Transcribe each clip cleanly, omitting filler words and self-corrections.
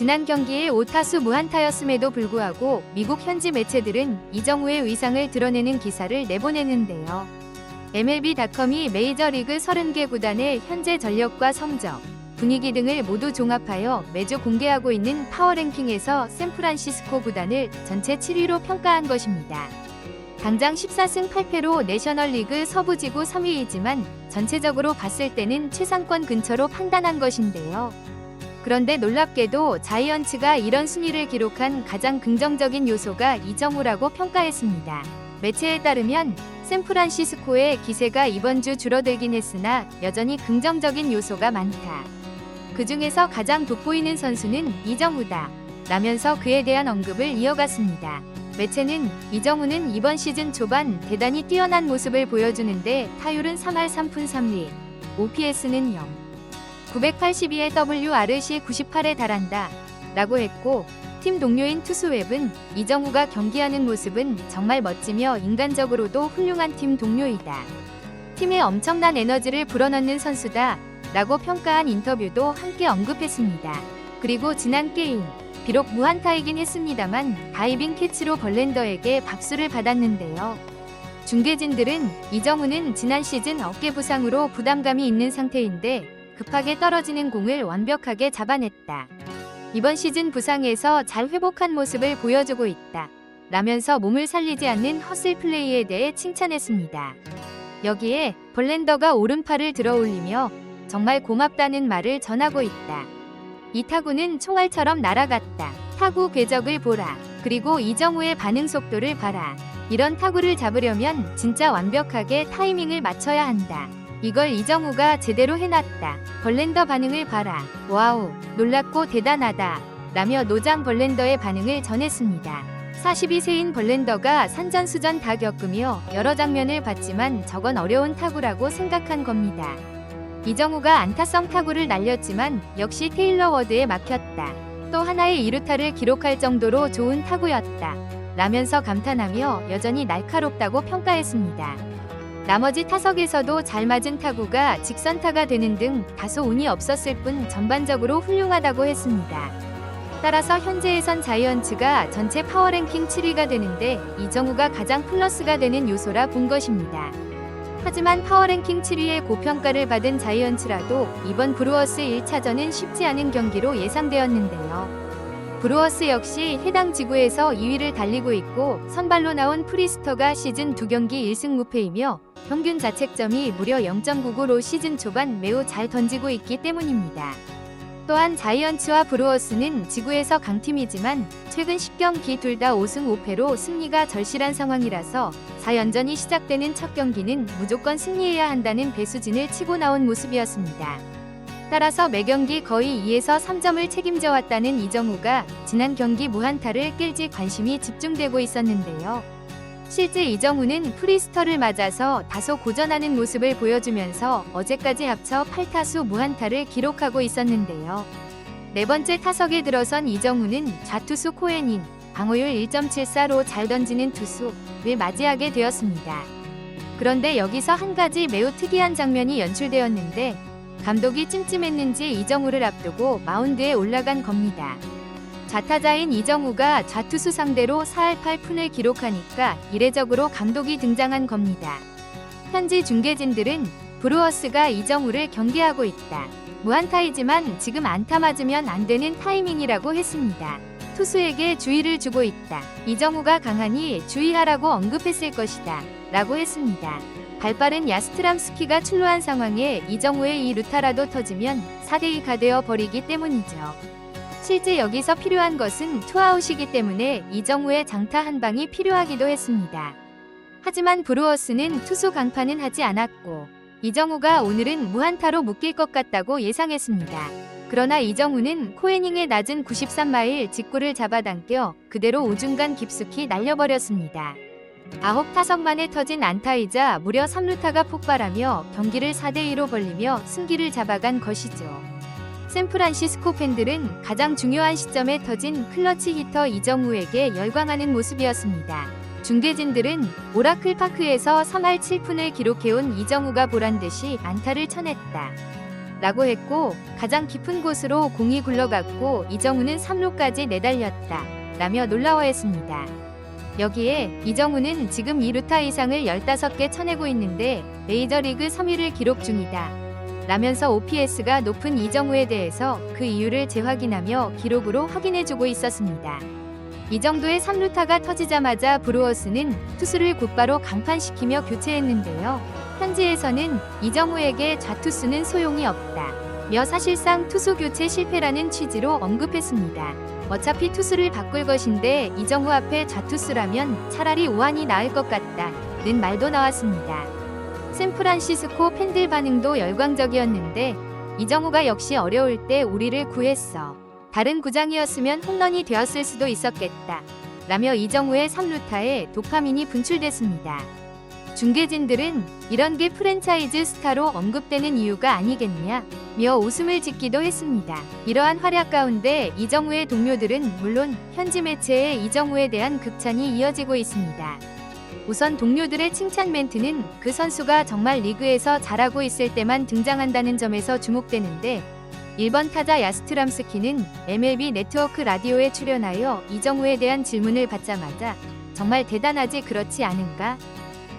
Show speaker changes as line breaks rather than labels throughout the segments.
지난 경기에 5타수 무안타였음에도 불구하고 미국 현지 매체들은 이정우의 위상을 드러내는 기사를 내보내는데요. MLB.com이 메이저리그 30개 구단의 현재 전력과 성적, 분위기 등을 모두 종합하여 매주 공개하고 있는 파워랭킹에서 샌프란시스코 구단을 전체 7위로 평가한 것입니다. 당장 14승 8패로 내셔널리그 서부지구 3위이지만 전체적으로 봤을 때는 최상권 근처로 판단한 것인데요. 그런데 놀랍게도 자이언츠가 이런 순위를 기록한 가장 긍정적인 요소가 이정우라고 평가했습니다. 매체에 따르면 샌프란시스코의 기세가 이번 주 줄어들긴 했으나 여전히 긍정적인 요소가 많다. 그 중에서 가장 돋보이는 선수는 이정우다. 라면서 그에 대한 언급을 이어갔습니다. 매체는 이정우는 이번 시즌 초반 대단히 뛰어난 모습을 보여주는데 타율은 3할 3푼 3리, OPS는 0. 982의 WRC 98에 달한다. 라고 했고 팀 동료인 투수웹은 이정우가 경기하는 모습은 정말 멋지며 인간적으로도 훌륭한 팀 동료이다. 팀에 엄청난 에너지를 불어넣는 선수다. 라고 평가한 인터뷰도 함께 언급했습니다. 그리고 지난 게임, 비록 무안타이긴 했습니다만 다이빙 캐치로 벌렌더에게 박수를 받았는데요. 중계진들은 이정우는 지난 시즌 어깨 부상으로 부담감이 있는 상태인데 급하게 떨어지는 공을 완벽하게 잡아냈다. 이번 시즌 부상에서 잘 회복한 모습을 보여주고 있다. 라면서 몸을 살리지 않는 허슬 플레이에 대해 칭찬했습니다. 여기에 벌렌더가 오른팔을 들어 올리며 정말 고맙다는 말을 전하고 있다. 이 타구는 총알처럼 날아갔다. 타구 궤적을 보라. 그리고 이정우의 반응 속도를 봐라. 이런 타구를 잡으려면 진짜 완벽하게 타이밍을 맞춰야 한다. 이걸 이정우가 제대로 해놨다. 벌렌더 반응을 봐라. 와우, 놀랍고 대단하다. 라며 노장 벌렌더의 반응을 전했습니다. 42세인 벌렌더가 산전수전 다 겪으며 여러 장면을 봤지만 저건 어려운 타구라고 생각한 겁니다. 이정우가 안타성 타구를 날렸지만 역시 테일러 워드에 막혔다. 또 하나의 2루타를 기록할 정도로 좋은 타구였다. 라면서 감탄하며 여전히 날카롭다고 평가했습니다. 나머지 타석에서도 잘 맞은 타구가 직선타가 되는 등 다소 운이 없었을 뿐 전반적으로 훌륭하다고 했습니다. 따라서 현재에선 자이언츠가 전체 파워랭킹 7위가 되는데 이정우가 가장 플러스가 되는 요소라 본 것입니다. 하지만 파워랭킹 7위의 고평가를 받은 자이언츠라도 이번 브루어스 1차전은 쉽지 않은 경기로 예상되었는데요. 브루어스 역시 해당 지구에서 2위를 달리고 있고 선발로 나온 프리스터가 시즌 2경기 1승 무패이며 평균 자책점이 무려 0.99로 시즌 초반 매우 잘 던지고 있기 때문입니다. 또한 자이언츠와 브루어스는 지구에서 강팀이지만 최근 10경기 둘 다 5승 5패로 승리가 절실한 상황이라서 4연전이 시작되는 첫 경기는 무조건 승리해야 한다는 배수진을 치고 나온 모습이었습니다. 따라서 매경기 거의 2에서 3점을 책임져 왔다는 이정우가 지난 경기 무안타를 깰지 관심이 집중되고 있었는데요. 실제 이정우는 프리스터를 맞아서 다소 고전하는 모습을 보여주면서 어제까지 합쳐 8타수 무안타를 기록하고 있었는데요. 네 번째 타석에 들어선 이정우는 좌투수 코에닝, 방어율 1.74로 잘 던지는 투수를 맞이하게 되었습니다. 그런데 여기서 한 가지 매우 특이한 장면이 연출되었는데 감독이 찜찜했는지 이정우를 앞두고 마운드에 올라간 겁니다. 좌타자인 이정우가 좌투수 상대로 4할 8푼을 기록하니까 이례적으로 감독이 등장한 겁니다. 현지 중계진들은 브루어스가 이정우를 경계하고 있다. 무안타이지만 지금 안타 맞으면 안 되는 타이밍이라고 했습니다. 투수에게 주의를 주고 있다. 이정우가 강하니 주의하라고 언급했을 것이다. 라고 했습니다. 발빠른 야스트람스키가 출루한 상황에 이정우의 이 루타라도 터지면 4대2가 되어 버리기 때문이죠. 실제 여기서 필요한 것은 투아웃이기 때문에 이정우의 장타 한 방이 필요하기도 했습니다. 하지만 브루어스는 투수 강판은 하지 않았고 이정우가 오늘은 무안타로 묶일 것 같다고 예상했습니다. 그러나 이정우는 코에닝의 낮은 93마일 직구를 잡아당겨 그대로 우중간 깊숙이 날려버렸습니다. 9타석 만에 터진 안타이자 무려 3루타가 폭발하며 경기를 4대2로 벌리며 승기를 잡아간 것이죠. 샌프란시스코 팬들은 가장 중요한 시점에 터진 클러치 히터 이정우에게 열광하는 모습이었습니다. 중계진들은 오라클 파크에서 3할 7푼을 기록해온 이정우가 보란듯이 안타를 쳐냈다. 라고 했고 가장 깊은 곳으로 공이 굴러갔고 이정우는 3루까지 내달렸다 라며 놀라워했습니다. 여기에 이정우는 지금 2루타 이상을 15개 쳐내고 있는데 메이저리그 3위를 기록 중이다 라면서 OPS가 높은 이정우에 대해서 그 이유를 재확인하며 기록으로 확인해주고 있었습니다. 이 정도의 3루타가 터지자마자 브루어스는 투수를 곧바로 강판시키며 교체했는데요. 현지에서는 이정우에게 좌투수는 소용이 없다 며 사실상 투수 교체 실패라는 취지로 언급했습니다. 어차피 투수를 바꿀 것인데 이정우 앞에 좌투수라면 차라리 오한이 나을 것 같다는 말도 나왔습니다. 샌프란시스코 팬들 반응도 열광적이었는데 이정우가 역시 어려울 때 우리를 구했어. 다른 구장이었으면 홈런이 되었을 수도 있었겠다 라며 이정우의 3루타에 도파민이 분출됐습니다. 중계진들은 이런 게 프랜차이즈 스타로 언급되는 이유가 아니겠냐 며 웃음을 짓기도 했습니다. 이러한 활약 가운데 이정우의 동료들은 물론 현지 매체에 이정우에 대한 극찬이 이어지고 있습니다. 우선 동료들의 칭찬 멘트는 그 선수가 정말 리그에서 잘하고 있을 때만 등장한다는 점에서 주목되는데 1번 타자 야스트람스키는 MLB 네트워크 라디오에 출연하여 이정우에 대한 질문을 받자마자 정말 대단하지 그렇지 않은가?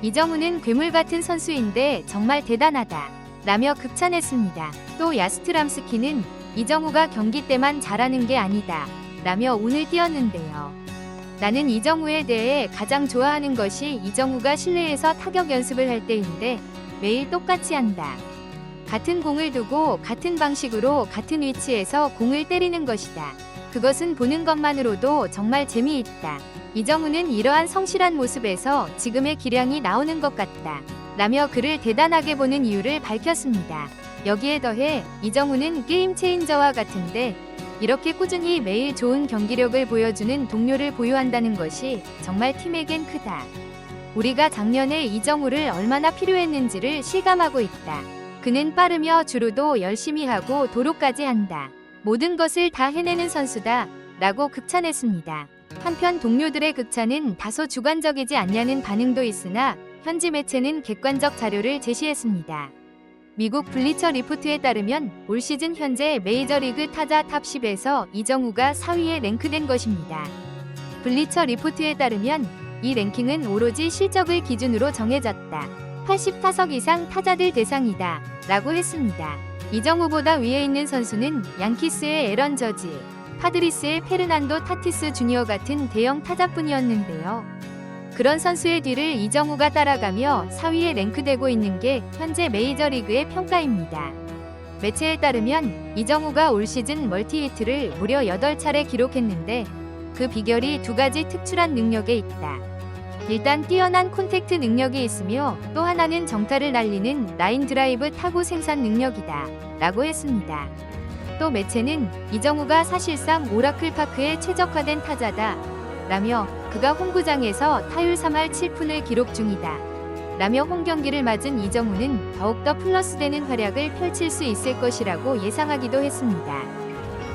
이정우는 괴물 같은 선수인데 정말 대단하다 라며 극찬했습니다. 또 야스트람스키는 이정우가 경기 때만 잘하는 게 아니다 라며 운을 띄웠는데요. 나는 이정우에 대해 가장 좋아하는 것이 이정우가 실내에서 타격 연습을 할 때인데 매일 똑같이 한다. 같은 공을 두고 같은 방식으로 같은 위치에서 공을 때리는 것이다. 그것은 보는 것만으로도 정말 재미있다. 이정우는 이러한 성실한 모습에서 지금의 기량이 나오는 것 같다 라며 그를 대단하게 보는 이유를 밝혔습니다. 여기에 더해 이정우는 게임 체인저와 같은데 이렇게 꾸준히 매일 좋은 경기력을 보여주는 동료를 보유한다는 것이 정말 팀에겐 크다. 우리가 작년에 이정우를 얼마나 필요했는지를 실감하고 있다. 그는 빠르며 주루도 열심히 하고 도루까지 한다. 모든 것을 다 해내는 선수다 라고 극찬했습니다. 한편 동료들의 극찬은 다소 주관적이지 않냐는 반응도 있으나 현지 매체는 객관적 자료를 제시했습니다. 미국 블리처 리포트에 따르면 올 시즌 현재 메이저리그 타자 탑 10에서 이정우가 4위에 랭크된 것입니다. 블리처 리포트에 따르면 이 랭킹은 오로지 실적을 기준으로 정해졌다. 80타석 이상 타자들 대상이다 라고 했습니다. 이정우보다 위에 있는 선수는 양키스의 에런 저지, 파드리스의 페르난도 타티스 주니어 같은 대형 타자뿐이었는데요. 그런 선수의 뒤를 이정우가 따라가며 4위에 랭크되고 있는 게 현재 메이저리그의 평가입니다. 매체에 따르면 이정우가 올 시즌 멀티히트를 무려 8차례 기록했는데 그 비결이 두 가지 특출한 능력에 있다. 일단 뛰어난 콘택트 능력이 있으며 또 하나는 정타를 날리는 라인 드라이브 타구 생산 능력이다 라고 했습니다. 또 매체는 이정우가 사실상 오라클 파크에 최적화된 타자다 라며 그가 홈구장에서 타율 3할 7푼을 기록 중이다 라며 홈경기를 맞은 이정우는 더욱더 플러스되는 활약을 펼칠 수 있을 것이라고 예상하기도 했습니다.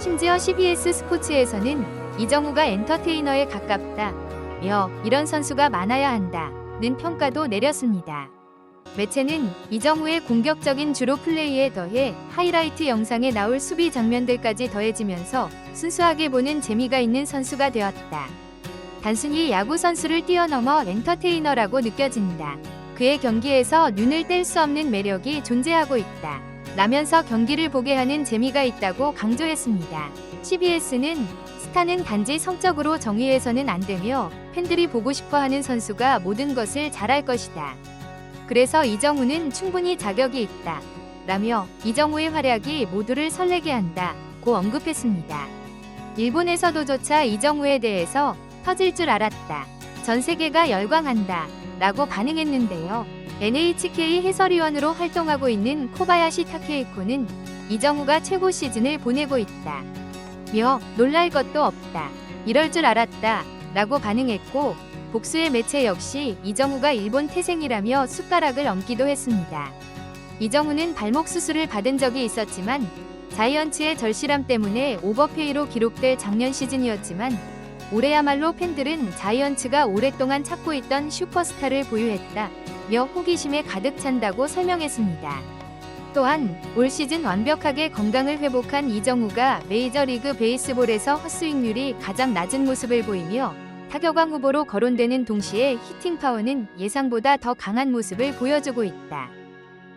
심지어 CBS 스포츠에서는 이정우가 엔터테이너에 가깝다 며 이런 선수가 많아야 한다는 평가도 내렸습니다. 매체는 이정우의 공격적인 주로 플레이에 더해 하이라이트 영상에 나올 수비 장면들까지 더해지면서 순수하게 보는 재미가 있는 선수가 되었다. 단순히 야구 선수를 뛰어넘어 엔터테이너라고 느껴진다. 그의 경기에서 눈을 뗄 수 없는 매력이 존재하고 있다. 라면서 경기를 보게 하는 재미가 있다고 강조했습니다. CBS는 스타는 단지 성적으로 정의해서는 안 되며 팬들이 보고 싶어하는 선수가 모든 것을 잘할 것이다. 그래서 이정우는 충분히 자격이 있다. 라며 이정우의 활약이 모두를 설레게 한다고 언급했습니다. 일본에서도조차 이정우에 대해서 터질 줄 알았다. 전 세계가 열광한다. 라고 반응했는데요. NHK 해설위원으로 활동하고 있는 코바야시 타케이코는 이정우가 최고 시즌을 보내고 있다. 며 놀랄 것도 없다. 이럴 줄 알았다. 라고 반응했고 복수의 매체 역시 이정우가 일본 태생이라며 숟가락을 얹기도 했습니다. 이정우는 발목 수술을 받은 적이 있었지만 자이언츠의 절실함 때문에 오버페이로 기록될 작년 시즌이었지만 올해야말로 팬들은 자이언츠가 오랫동안 찾고 있던 슈퍼스타를 보유했다 며 호기심에 가득 찬다고 설명했습니다. 또한 올 시즌 완벽하게 건강을 회복한 이정우가 메이저리그 베이스볼에서 헛스윙률이 가장 낮은 모습을 보이며 타격왕 후보로 거론되는 동시에 히팅 파워는 예상보다 더 강한 모습을 보여주고 있다.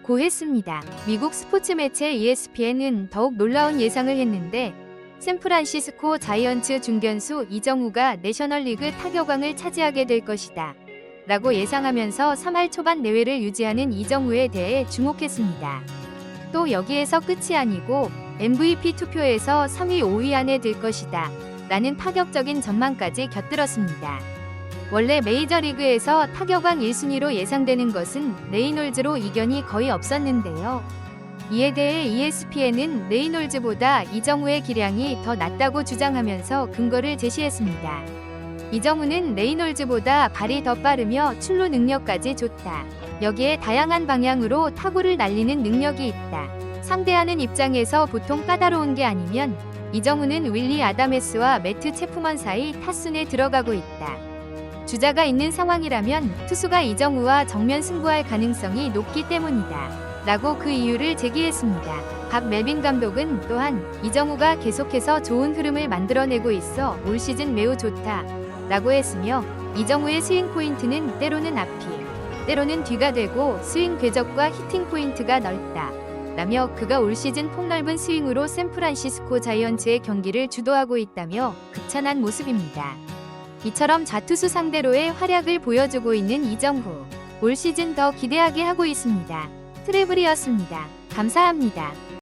고 했습니다. 미국 스포츠 매체 ESPN은 더욱 놀라운 예상을 했는데 샌프란시스코 자이언츠 중견수 이정우가 내셔널리그 타격왕을 차지하게 될 것이다 라고 예상하면서 3할 초반 내외를 유지하는 이정우에 대해 주목했습니다. 또 여기에서 끝이 아니고 MVP 투표에서 3위, 5위 안에 들 것이다 라는 파격적인 전망까지 곁들였습니다. 원래 메이저리그에서 타격왕 1순위로 예상되는 것은 레이놀즈로 이견이 거의 없었는데요. 이에 대해 ESPN은 레이놀즈보다 이정우의 기량이 더 낮다고 주장하면서 근거를 제시했습니다. 이정우는 레이놀즈보다 발이 더 빠르며 출루 능력까지 좋다. 여기에 다양한 방향으로 타구를 날리는 능력이 있다. 상대하는 입장에서 보통 까다로운 게 아니면 이정우는 윌리 아다메스와 매트 체프먼 사이 타순에 들어가고 있다. 주자가 있는 상황이라면 투수가 이정우와 정면 승부할 가능성이 높기 때문이다 라고 그 이유를 제기했습니다. 박 멜빈 감독은 또한 이정우가 계속해서 좋은 흐름을 만들어내고 있어 올 시즌 매우 좋다 라고 했으며 이정우의 스윙 포인트는 때로는 앞이, 때로는 뒤가 되고 스윙 궤적과 히팅 포인트가 넓다 라며 그가 올 시즌 폭넓은 스윙으로 샌프란시스코 자이언츠의 경기를 주도하고 있다며 극찬한 모습입니다. 이처럼 좌투수 상대로의 활약을 보여주고 있는 이정우, 올 시즌 더 기대하게 하고 있습니다. 트래블이었습니다. 감사합니다.